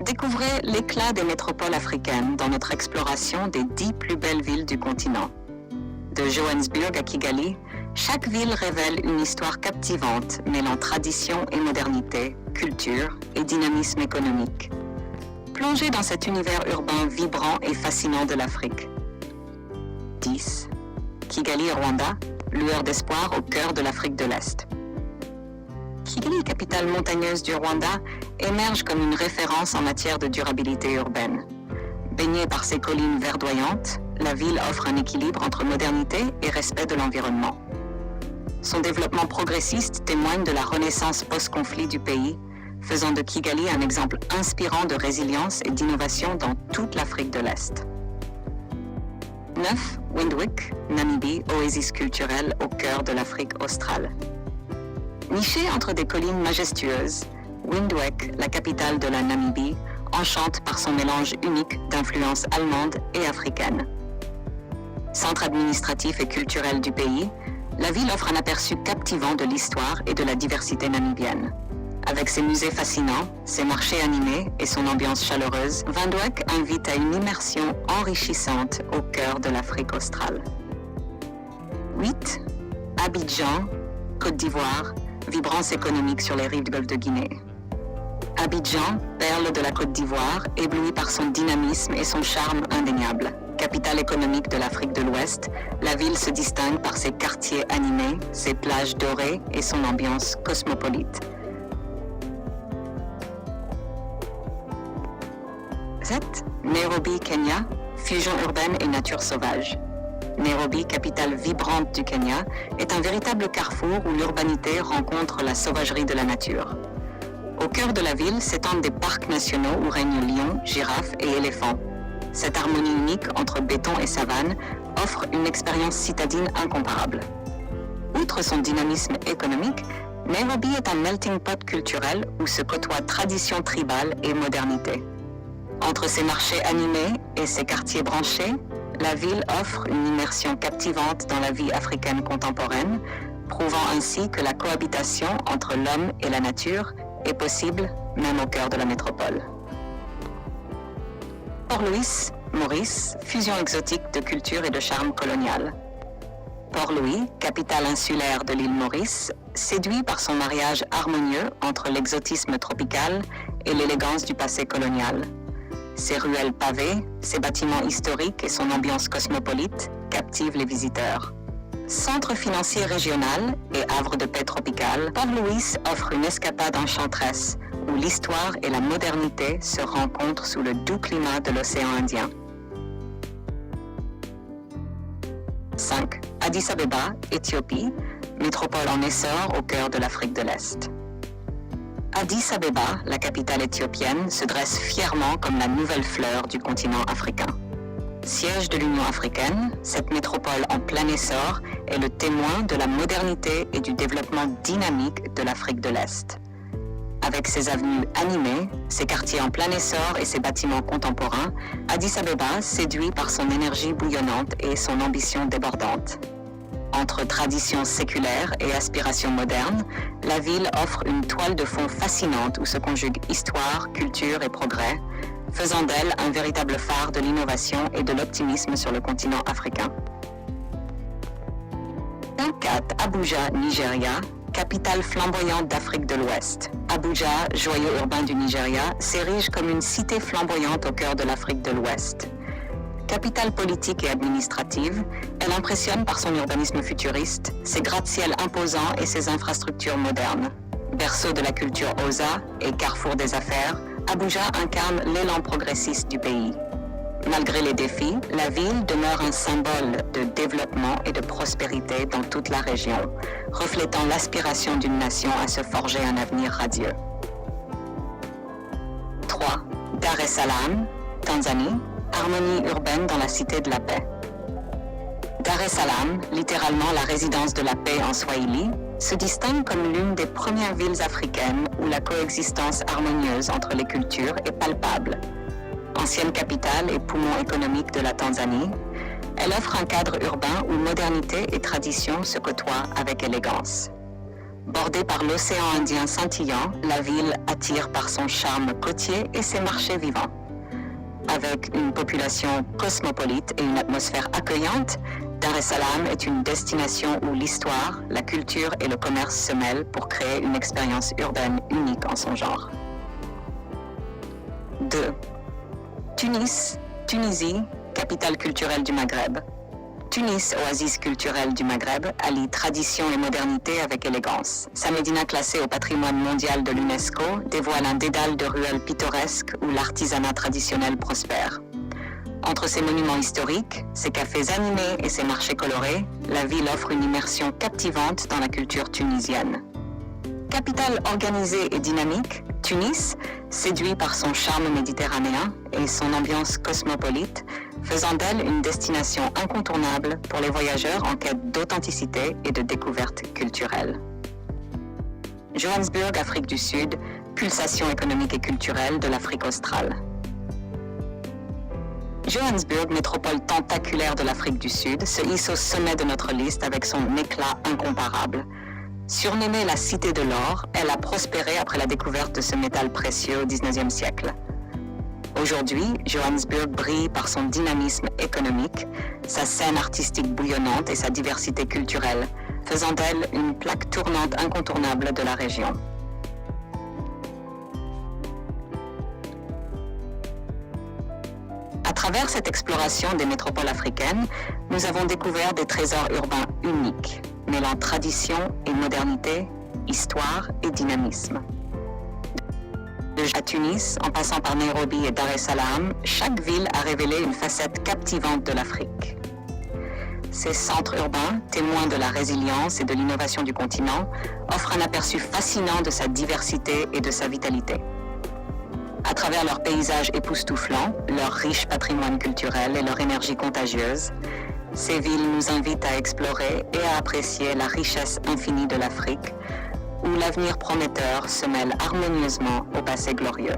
Découvrez l'éclat des métropoles africaines dans notre exploration des 10 plus belles villes du continent. De Johannesburg à Kigali, chaque ville révèle une histoire captivante mêlant tradition et modernité, culture et dynamisme économique. Plongez dans cet univers urbain vibrant et fascinant de l'Afrique. 10. Kigali, Rwanda, lueur d'espoir au cœur de l'Afrique de l'Est. Kigali, capitale montagneuse du Rwanda, émerge comme une référence en matière de durabilité urbaine. Baignée par ses collines verdoyantes, la ville offre un équilibre entre modernité et respect de l'environnement. Son développement progressiste témoigne de la renaissance post-conflit du pays, faisant de Kigali un exemple inspirant de résilience et d'innovation dans toute l'Afrique de l'Est. 9. Windhoek, Namibie, oasis culturelle au cœur de l'Afrique australe. Nichée entre des collines majestueuses, Windhoek, la capitale de la Namibie, enchante par son mélange unique d'influences allemandes et africaines. Centre administratif et culturel du pays, la ville offre un aperçu captivant de l'histoire et de la diversité namibienne. Avec ses musées fascinants, ses marchés animés et son ambiance chaleureuse, Windhoek invite à une immersion enrichissante au cœur de l'Afrique australe. 8. Abidjan, Côte d'Ivoire, vibrance économique sur les rives du golfe de Guinée. Abidjan, perle de la Côte d'Ivoire, éblouie par son dynamisme et son charme indéniable. Capitale économique de l'Afrique de l'Ouest, la ville se distingue par ses quartiers animés, ses plages dorées et son ambiance cosmopolite. 7. Nairobi, Kenya, fusion urbaine et nature sauvage. Nairobi, capitale vibrante du Kenya, est un véritable carrefour où l'urbanité rencontre la sauvagerie de la nature. Au cœur de la ville s'étendent des parcs nationaux où règnent lions, girafes et éléphants. Cette harmonie unique entre béton et savane offre une expérience citadine incomparable. Outre son dynamisme économique, Nairobi est un melting pot culturel où se côtoient tradition tribale et modernité. Entre ses marchés animés et ses quartiers branchés, la ville offre une immersion captivante dans la vie africaine contemporaine, prouvant ainsi que la cohabitation entre l'homme et la nature est possible même au cœur de la métropole. Port-Louis, Maurice, fusion exotique de culture et de charme colonial. Port-Louis, capitale insulaire de l'île Maurice, séduit par son mariage harmonieux entre l'exotisme tropical et l'élégance du passé colonial. Ses ruelles pavées, ses bâtiments historiques et son ambiance cosmopolite captivent les visiteurs. Centre financier régional et havre de paix tropicale, Port-Louis offre une escapade enchanteresse où l'histoire et la modernité se rencontrent sous le doux climat de l'océan Indien. 5. Addis Abeba, Éthiopie, métropole en essor au cœur de l'Afrique de l'Est. Addis Abeba, la capitale éthiopienne, se dresse fièrement comme la nouvelle fleur du continent africain. Siège de l'Union africaine, cette métropole en plein essor est le témoin de la modernité et du développement dynamique de l'Afrique de l'Est. Avec ses avenues animées, ses quartiers en plein essor et ses bâtiments contemporains, Addis Abeba séduit par son énergie bouillonnante et son ambition débordante. Entre traditions séculaires et aspirations modernes, la ville offre une toile de fond fascinante où se conjuguent histoire, culture et progrès, faisant d'elle un véritable phare de l'innovation et de l'optimisme sur le continent africain. 4. Abuja, Nigeria, capitale flamboyante d'Afrique de l'Ouest. Abuja, joyau urbain du Nigeria, s'érige comme une cité flamboyante au cœur de l'Afrique de l'Ouest. Capitale politique et administrative, elle impressionne par son urbanisme futuriste, ses gratte-ciels imposants et ses infrastructures modernes. Berceau de la culture Xhosa et carrefour des affaires, Abuja incarne l'élan progressiste du pays. Malgré les défis, la ville demeure un symbole de développement et de prospérité dans toute la région, reflétant l'aspiration d'une nation à se forger un avenir radieux. 3. Dar es Salaam, Tanzanie, harmonie urbaine dans la cité de la paix. Dar es Salaam, littéralement la résidence de la paix en Swahili, se distingue comme l'une des premières villes africaines où la coexistence harmonieuse entre les cultures est palpable. Ancienne capitale et poumon économique de la Tanzanie, elle offre un cadre urbain où modernité et tradition se côtoient avec élégance. Bordée par l'océan Indien scintillant, la ville attire par son charme côtier et ses marchés vivants. Avec une population cosmopolite et une atmosphère accueillante, Dar es Salaam est une destination où l'histoire, la culture et le commerce se mêlent pour créer une expérience urbaine unique en son genre. 2. Tunis, Tunisie, capitale culturelle du Maghreb. Tunis, oasis culturelle du Maghreb, allie tradition et modernité avec élégance. Sa médina classée au patrimoine mondial de l'UNESCO dévoile un dédale de ruelles pittoresques où l'artisanat traditionnel prospère. Entre ses monuments historiques, ses cafés animés et ses marchés colorés, la ville offre une immersion captivante dans la culture tunisienne. Capitale organisée et dynamique, Tunis, séduit par son charme méditerranéen et son ambiance cosmopolite, faisant d'elle une destination incontournable pour les voyageurs en quête d'authenticité et de découverte culturelle. Johannesburg, Afrique du Sud, pulsation économique et culturelle de l'Afrique australe. Johannesburg, métropole tentaculaire de l'Afrique du Sud, se hisse au sommet de notre liste avec son éclat incomparable. Surnommée la Cité de l'Or, elle a prospéré après la découverte de ce métal précieux au XIXe siècle. Aujourd'hui, Johannesburg brille par son dynamisme économique, sa scène artistique bouillonnante et sa diversité culturelle, faisant d'elle une plaque tournante incontournable de la région. À travers cette exploration des métropoles africaines, nous avons découvert des trésors urbains uniques, mêlant tradition et modernité, histoire et dynamisme. À Tunis, en passant par Nairobi et Dar es Salaam, chaque ville a révélé une facette captivante de l'Afrique. Ces centres urbains, témoins de la résilience et de l'innovation du continent, offrent un aperçu fascinant de sa diversité et de sa vitalité. À travers leurs paysages époustouflants, leur riche patrimoine culturel et leur énergie contagieuse, ces villes nous invitent à explorer et à apprécier la richesse infinie de l'Afrique, où l'avenir prometteur se mêle harmonieusement au passé glorieux.